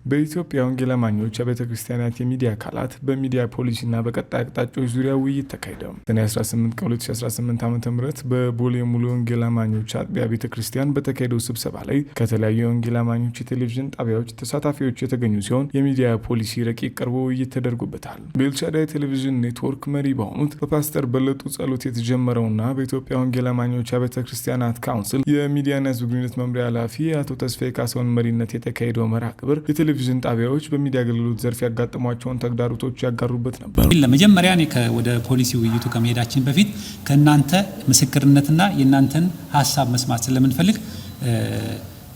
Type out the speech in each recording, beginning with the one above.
በኢትዮጵያ ወንጌል አማኞች የቤተ ክርስቲያናት የሚዲያ አካላት በሚዲያ ፖሊሲና በቀጣይ አቅጣጫዎች ዙሪያ ውይይት ተካሄደ። ሰኔ 18 ቀን 2018 ዓ.ም በቦሌ ሙሉ ወንጌል አማኞች አጥቢያ ቤተ ክርስቲያን በተካሄደው ስብሰባ ላይ ከተለያዩ የወንጌል አማኞች የቴሌቪዥን ጣቢያዎች ተሳታፊዎች የተገኙ ሲሆን የሚዲያ ፖሊሲ ረቂቅ ቀርቦ ውይይት ተደርጎበታል። በኤልሻዳይ ቴሌቪዥን ኔትወርክ መሪ በሆኑት በፓስተር በለጡ ጸሎት የተጀመረውና በኢትዮጵያ ወንጌል አማኞች የቤተ ክርስቲያናት ካውንስል የሚዲያና ሕዝብ ግንኙነት መምሪያ ኃላፊ አቶ ተስፋዬ ካሳሁን መሪነት የተካሄደው መርሃ ግብር የቴሌቪዥን ጣቢያዎች በሚዲያ አገልግሎት ዘርፍ ያጋጠሟቸውን ተግዳሮቶች ያጋሩበት ነበር። ለመጀመሪያ ወደ ፖሊሲ ውይይቱ ከመሄዳችን በፊት ከናንተ ምስክርነትና የናንተን ሐሳብ መስማት ስለምንፈልግ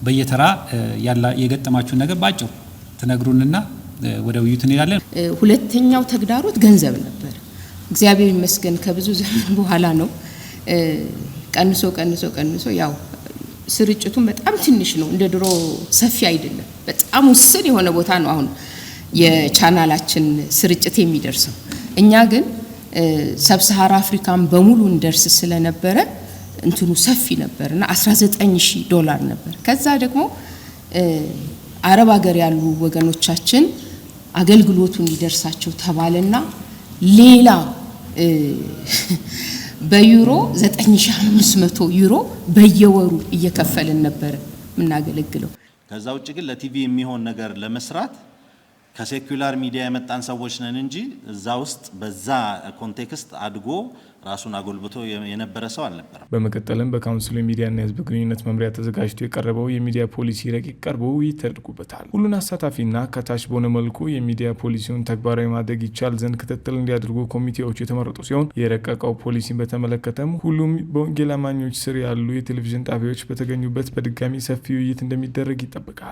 በየተራ የገጠማችሁን ነገር ባጭሩ ተነግሩንና ወደ ውይይቱ እንሄዳለን። ሁለተኛው ተግዳሮት ገንዘብ ነበር። እግዚአብሔር ይመስገን ከብዙ ዘመን በኋላ ነው ቀንሶ ያው ስርጭቱን በጣም ትንሽ ነው፣ እንደ ድሮ ሰፊ አይደለም። በጣም ውስን የሆነ ቦታ ነው አሁን የቻናላችን ስርጭት የሚደርሰው። እኛ ግን ሰብሳሃራ አፍሪካን በሙሉ እንደርስ ስለነበረ እንትኑ ሰፊ ነበርና $19,000 ነበር። ከዛ ደግሞ አረብ ሀገር ያሉ ወገኖቻችን አገልግሎቱ እንዲደርሳቸው ተባለና ሌላ በዩሮ 9500 ዩሮ በየወሩ እየከፈልን ነበር ምናገለግለው። ከዛ ውጭ ግን ለቲቪ የሚሆን ነገር ለመስራት ከሴኩላር ሚዲያ የመጣን ሰዎች ነን እንጂ እዛ ውስጥ በዛ ኮንቴክስት አድጎ ራሱን አጎልብቶ የነበረ ሰው አልነበረም። በመቀጠልም በካውንስሉ የሚዲያና ሕዝብ ግንኙነት መምሪያ ተዘጋጅቶ የቀረበው የሚዲያ ፖሊሲ ረቂቅ ቀርቦ ውይይት ተደርጎበታል። ሁሉን አሳታፊና ከታች በሆነ መልኩ የሚዲያ ፖሊሲውን ተግባራዊ ማድረግ ይቻል ዘንድ ክትትል እንዲያደርጉ ኮሚቴዎች የተመረጡ ሲሆን የረቀቀው ፖሊሲን በተመለከተም ሁሉም በወንጌል አማኞች ስር ያሉ የቴሌቪዥን ጣቢያዎች በተገኙበት በድጋሚ ሰፊ ውይይት እንደሚደረግ ይጠበቃል።